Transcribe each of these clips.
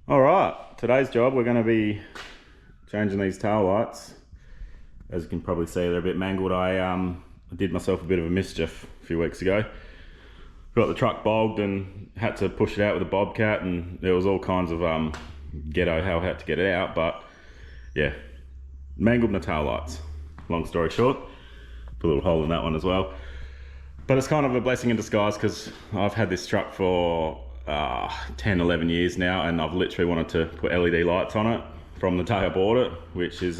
Alright, today's job we're going to be changing these tail lights. As you can probably see, they're a bit mangled. I did myself a bit of a mischief a few weeks ago. Got the truck bogged and had to push it out with a bobcat, and there was all kinds of ghetto how I had to get it out, but yeah, mangled my tail lights. Long story short, put a little hole in that one as well. But it's kind of a blessing in disguise because I've had this truck for 10, 11 years now, and I've literally wanted to put LED lights on it from the day I bought it, which is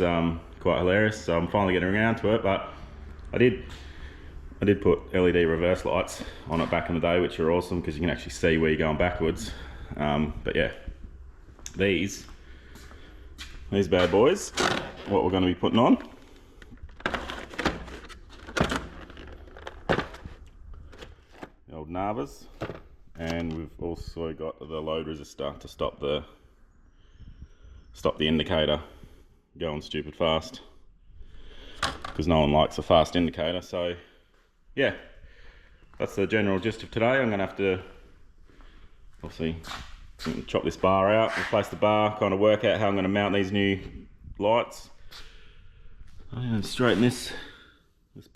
quite hilarious. So I'm finally getting around to it, but I did put LED reverse lights on it back in the day, which are awesome because you can actually see where you're going backwards. But yeah, these bad boys, what we're going to be putting on. The old Navas, and we've also got the load resistor to stop the indicator going stupid fast, because no one likes a fast indicator. So yeah, that's the general gist of today. I'm going to have to obviously chop this bar out, replace the bar, kind of work out how I'm going to mount these new lights. I'm going to straighten this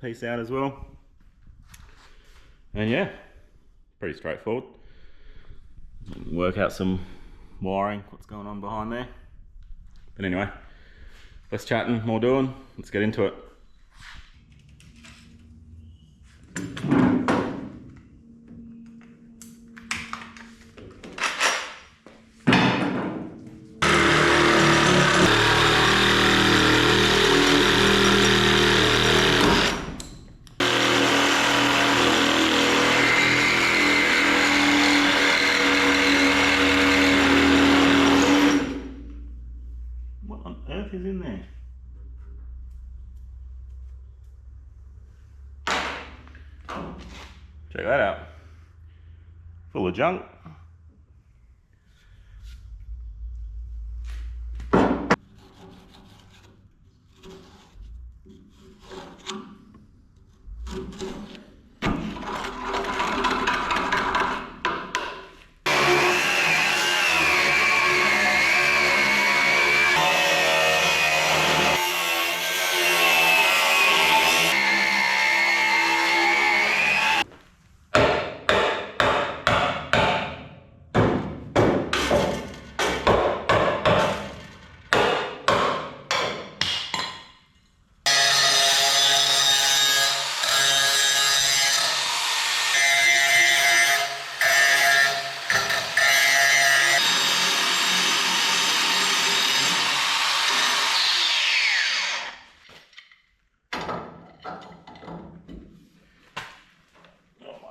piece out as well. And yeah, pretty straightforward. Work out some wiring, what's going on behind there. But anyway, less chatting, more doing. Let's get into it. What on earth is in there? Check that out. Full of junk.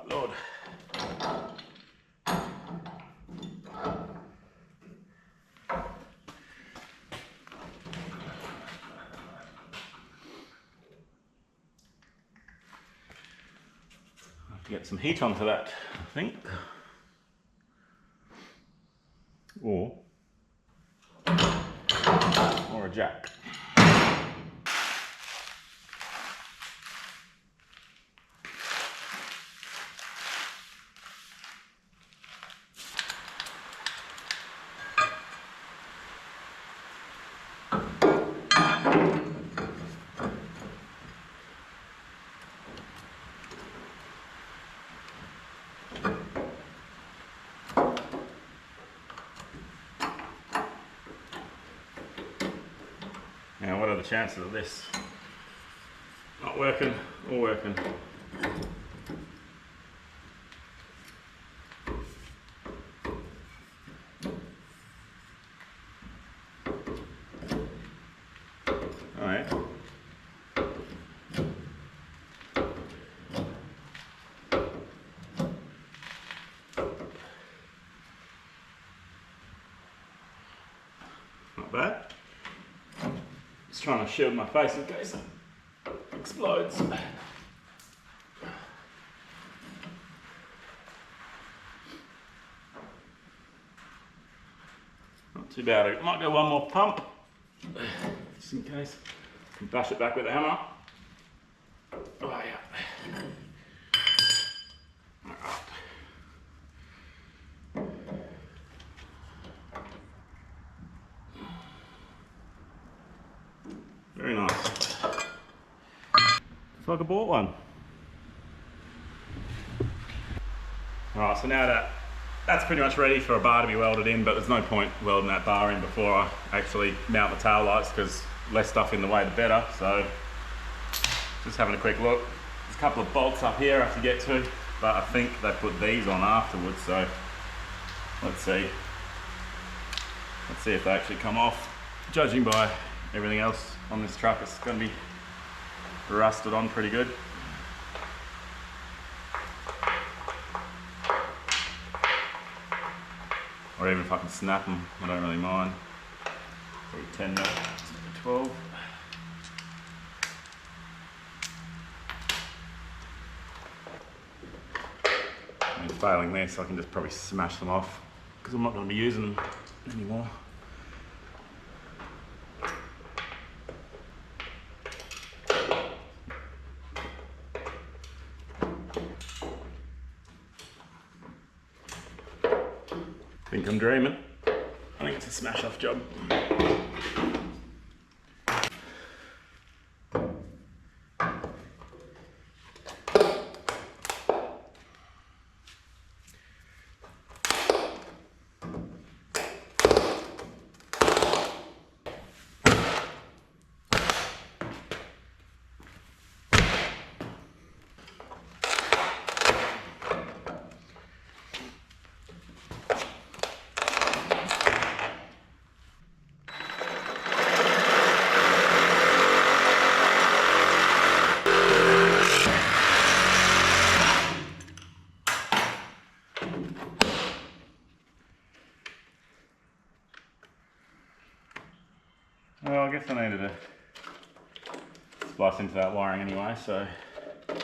Lord. I have to get some heat onto that, I think. Or a jack. Now, what are the chances of this not working or working? All right. Not bad. Just trying to shield my face in case it explodes. Not too bad. I might go one more pump, just in case. Can bash it back with a hammer. Oh yeah. like I bought one. Alright, so now that's pretty much ready for a bar to be welded in, but there's no point welding that bar in before I actually mount the tail lights, because less stuff in the way the better. So just having a quick look. There's a couple of bolts up here I have to get to, but I think they put these on afterwards, so let's see. Let's see if they actually come off. Judging by everything else on this truck, it's going to be rusted on pretty good. Or even if I can snap them, I don't really mind. Probably 10 mil, 12. And failing this, I can just probably smash them off, because I'm not going to be using them anymore. Think I'm dreaming. I think it's a smash off job. Well, I guess I needed to splice into that wiring anyway, so it's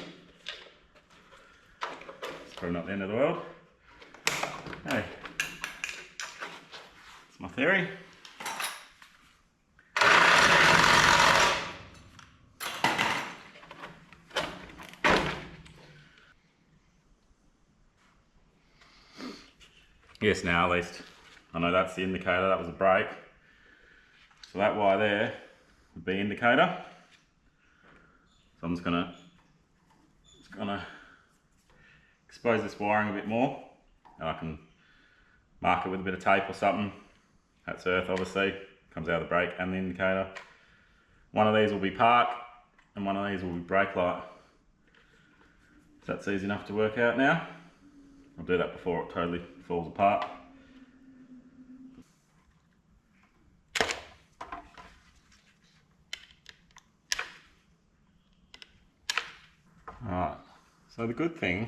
probably not the end of the world. Hey, that's my theory. Yes, now at least I know that's the indicator, that was a brake. So that wire there would be indicator. So I'm just gonna expose this wiring a bit more, and I can mark it with a bit of tape or something. That's earth, obviously, comes out of the brake and the indicator. One of these will be park, and one of these will be brake light. So that's easy enough to work out now. I'll do that before it totally falls apart. Alright, so the good thing,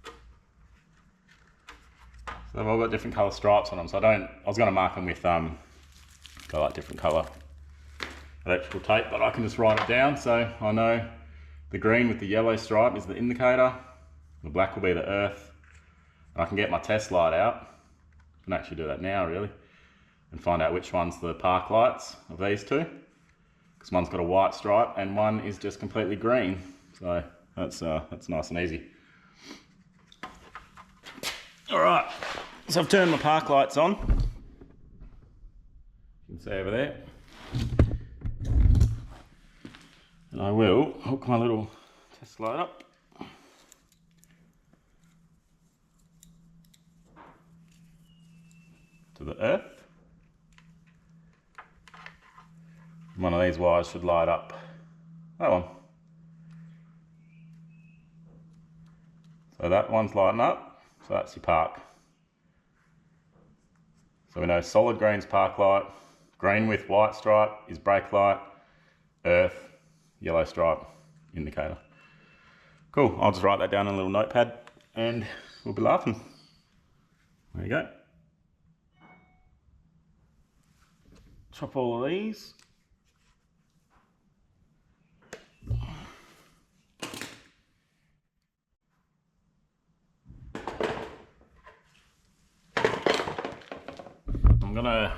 so they've all got different colour stripes on them, so I was going to mark them with got like different colour electrical tape, but I can just write it down, so I know the green with the yellow stripe is the indicator, the black will be the earth, and I can get my test light out. I can actually do that now really, and find out which one's the park lights of these two. Because one's got a white stripe and one is just completely green, so that's nice and easy. All right, so I've turned my park lights on. You can see over there, and I will hook my little test light up. To the earth. One of these wires should light up that one. So that one's lighting up, so that's your park. So we know solid green's park light, green with white stripe is brake light, earth, yellow stripe, indicator. Cool, I'll just write that down in a little notepad and we'll be laughing. There you go. Chop all of these. I'm gonna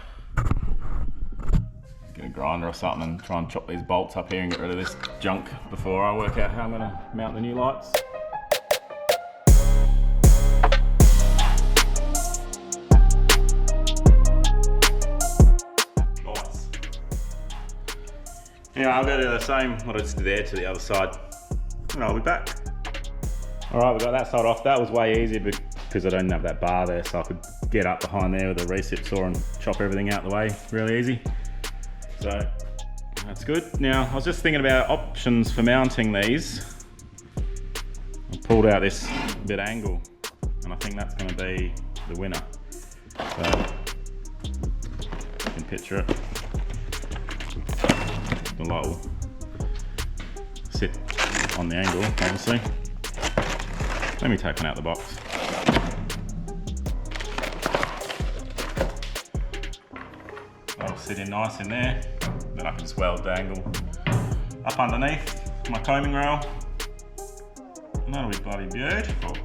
get a grinder or something and try and chop these bolts up here and get rid of this junk before I work out how I'm gonna mount the new lights. Yeah, I'll go to the same, what I just did there, to the other side, and I'll be back. All right, we got that side off. That was way easier because I don't have that bar there, so I could get up behind there with a recip saw and chop everything out the way really easy. So that's good. Now, I was just thinking about options for mounting these. I pulled out this bit angle, and I think that's going to be the winner. So you can picture it. The light will sit on the angle, obviously. Let me take one out the box. That'll sit in nice in there. Then I can just weld the angle up underneath my combing rail. And that'll be bloody beautiful.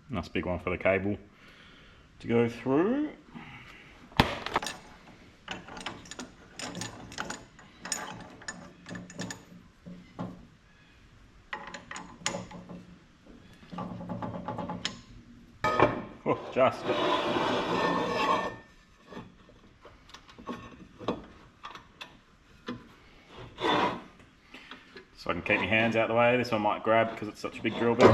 Nice big one for the cable to go through. Oh, just. So I can keep my hands out of the way. This one might grab because it's such a big drill bit.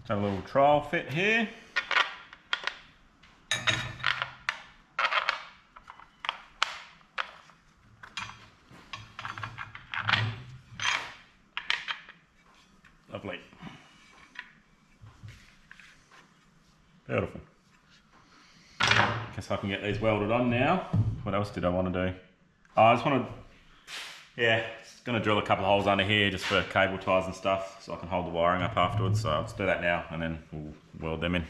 Have a little trial fit here. Lovely. Beautiful. Guess I can get these welded on now. What else did I want to do? Oh, I just want to, just going to drill a couple of holes under here just for cable ties and stuff so I can hold the wiring up afterwards. So let's do that now and then we'll weld them in.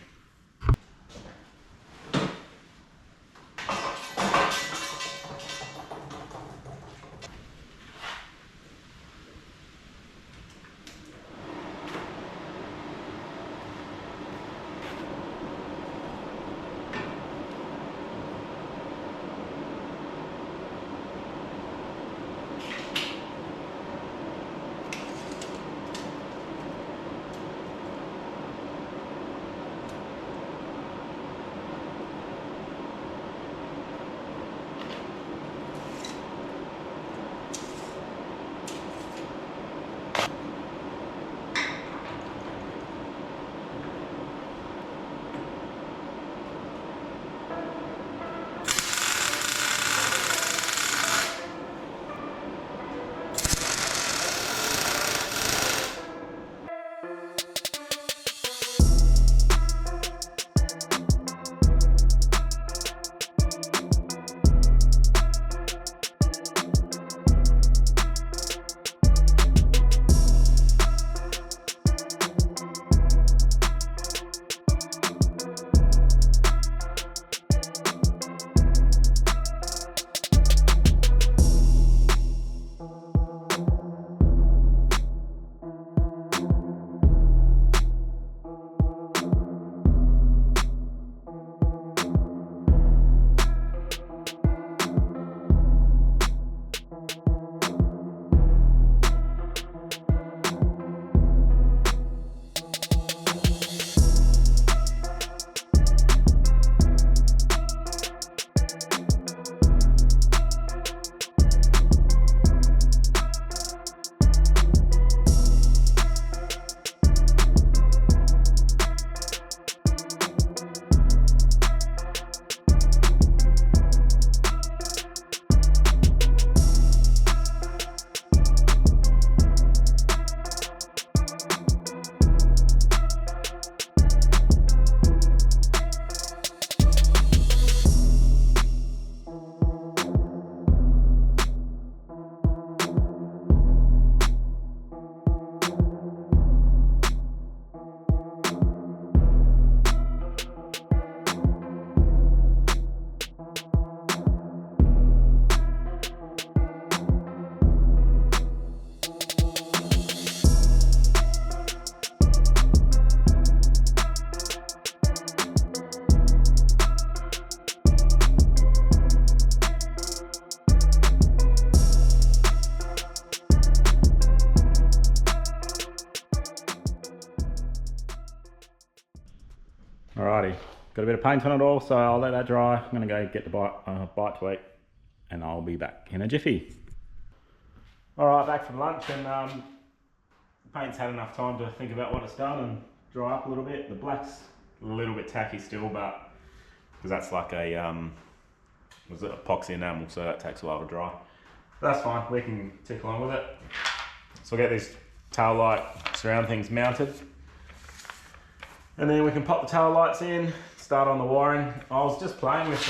Got a bit of paint on it all, so I'll let that dry. I'm gonna go get the bite to eat, and I'll be back in a jiffy. All right, back from lunch, and the paint's had enough time to think about what it's done and dry up a little bit. The black's a little bit tacky still, but because that's like a was it epoxy enamel, so that takes a while to dry. But that's fine, we can tick along with it. So I'll get these tail light surround things mounted, and then we can pop the tail lights in, start on the wiring. I was just playing with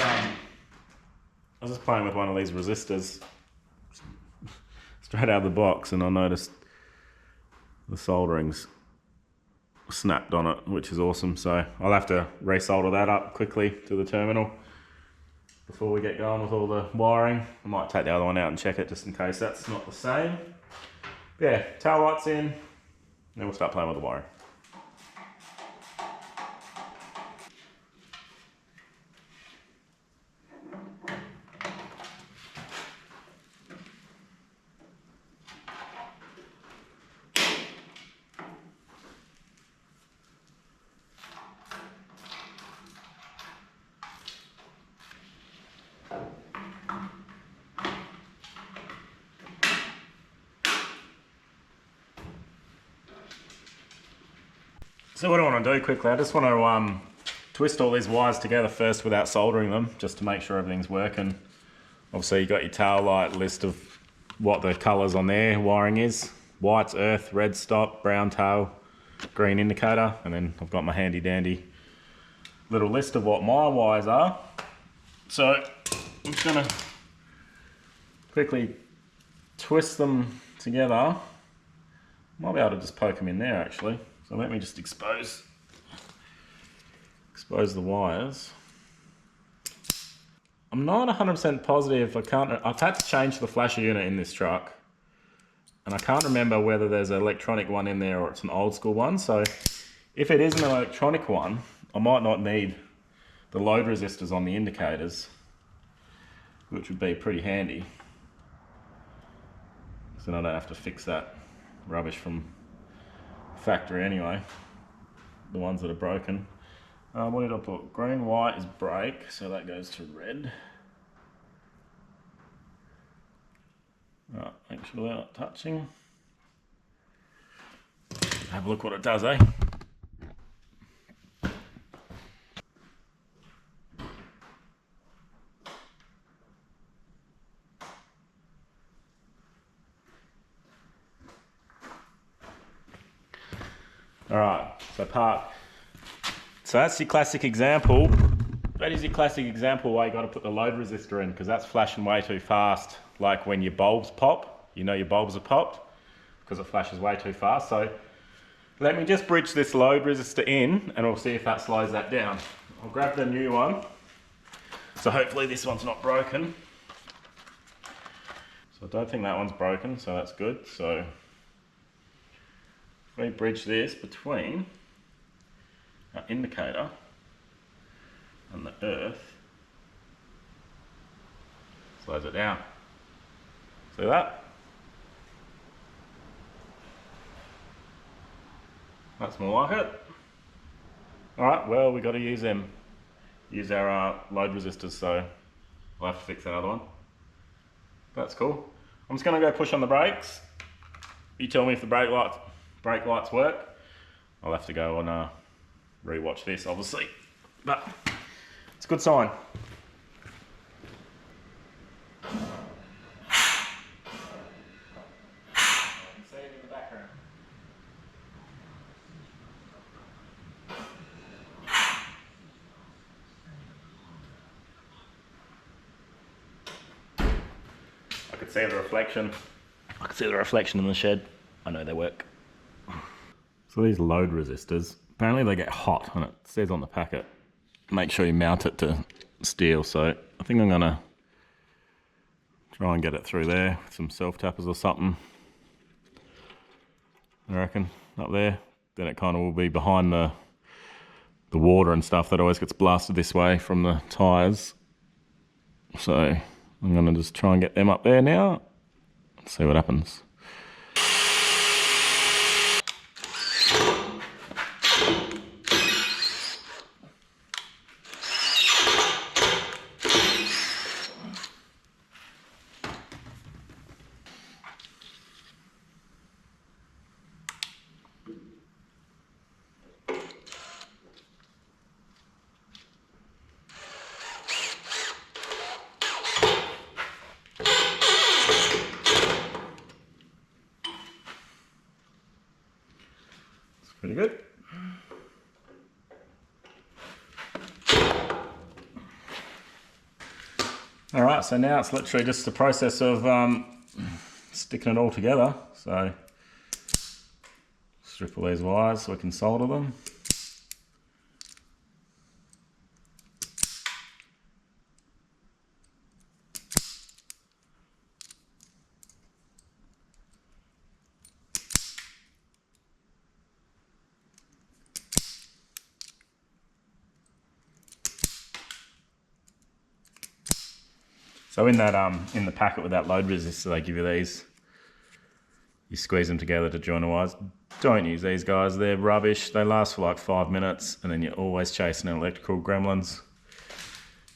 one of these resistors straight out of the box, and I noticed the soldering's snapped on it, which is awesome. So I'll have to resolder that up quickly to the terminal before we get going with all the wiring. I might take the other one out and check it just in case that's not the same. But yeah, tail lights in, then we'll start playing with the wiring. So what I want to do quickly, I just want to twist all these wires together first without soldering them, just to make sure everything's working. Obviously you got your tail light list of what the colours on their wiring is. White's earth, red stop, brown tail, green indicator, and then I've got my handy dandy little list of what my wires are. So I'm just going to quickly twist them together. Might be able to just poke them in there actually. So let me just expose the wires. I'm not 100% positive. I've had to change the flasher unit in this truck, and I can't remember whether there's an electronic one in there or it's an old school one. So if it is an electronic one, I might not need the load resistors on the indicators, which would be pretty handy. So then I don't have to fix that rubbish from factory anyway, the ones that are broken. What did I put? Green, white is brake, so that goes to red. Right, make sure they're not touching. Have a look what it does, eh? Alright, so that's your classic example. That is your classic example why you got to put the load resistor in, because that's flashing way too fast. Like when your bulbs pop, you know your bulbs are popped because it flashes way too fast. So let me just bridge this load resistor in and we'll see if that slows that down. I'll grab the new one. So hopefully this one's not broken. So I don't think that one's broken, so that's good. So if we bridge this between our indicator and the earth, slows it down. See that? That's more like it. Alright, well we got to use them. Use our load resistors, so we'll have to fix that other one. That's cool. I'm just going to go push on the brakes. You tell me if the brake lights work. I'll have to go and re-watch this obviously, but it's a good sign. See it in the background. I could see the reflection. I could see the reflection in the shed. I know they work. So these load resistors, apparently they get hot, and it says on the packet, make sure you mount it to steel. So I think I'm gonna try and get it through there with some self-tappers or something. I reckon, up there. Then it kind of will be behind the water and stuff that always gets blasted this way from the tyres. So I'm gonna just try and get them up there now, see what happens. Alright, so now it's literally just the process of sticking it all together. So strip all these wires so we can solder them. So in that in the packet with that load resistor, they give you these. You squeeze them together to join the wires. Don't use these guys, they're rubbish. They last for like 5 minutes and then you're always chasing electrical gremlins.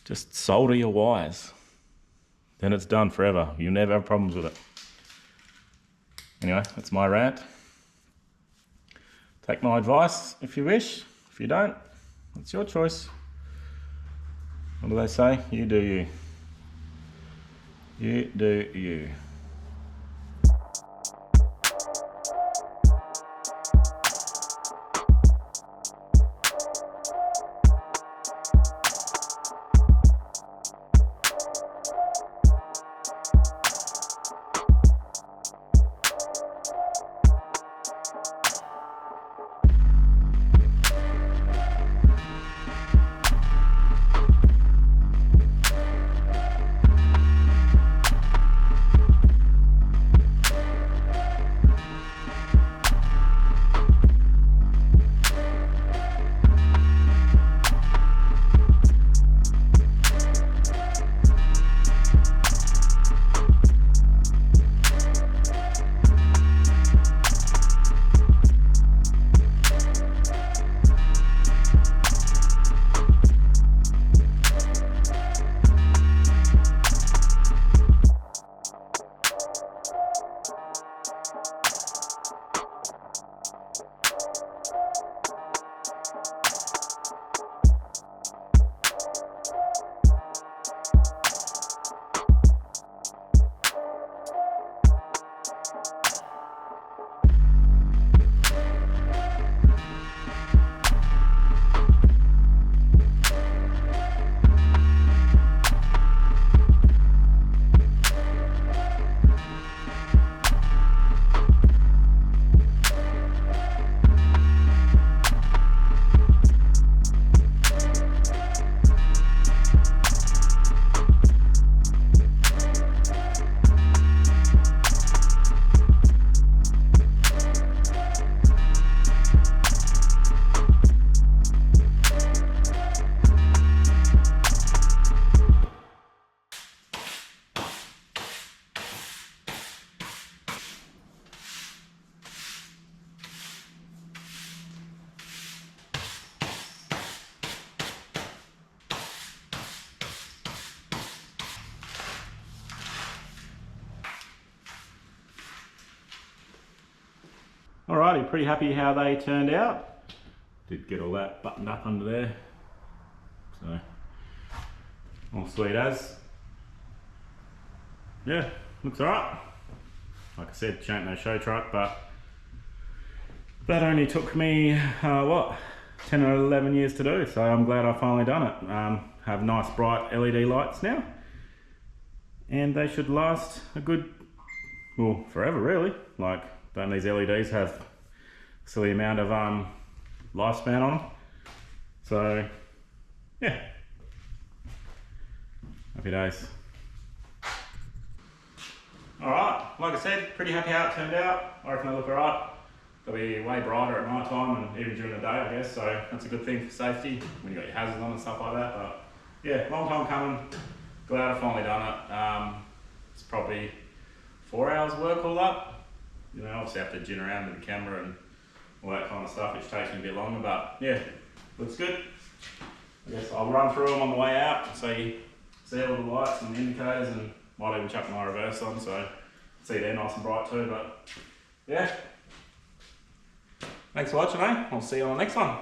Just solder your wires. Then it's done forever. You'll never have problems with it. Anyway, that's my rant. Take my advice if you wish. If you don't, it's your choice. What do they say? You do you. You do you. Alrighty, pretty happy how they turned out. Did get all that buttoned up under there. So, all sweet as. Yeah, looks alright. Like I said, she ain't no show truck, but that only took me, what, 10 or 11 years to do, so I'm glad I finally done it. Have nice bright LED lights now, and they should last a good, well, forever really. Like, don't these LEDs have a silly amount of lifespan on them? So, yeah. Happy days. Alright, like I said, pretty happy how it turned out. I reckon they look alright. They'll be way brighter at night time and even during the day, I guess, so that's a good thing for safety when you got your hazards on and stuff like that. But yeah, long time coming. Glad I finally done it. It's probably 4 hours work all up. You know, obviously I have to gin around with the camera and all that kind of stuff, which takes me a bit longer, but yeah, looks good. I guess I'll run through them on the way out so you see all the lights and the indicators, and might even chuck my reverse on so see they're nice and bright too. But yeah, thanks for watching, eh? I'll see you on the next one.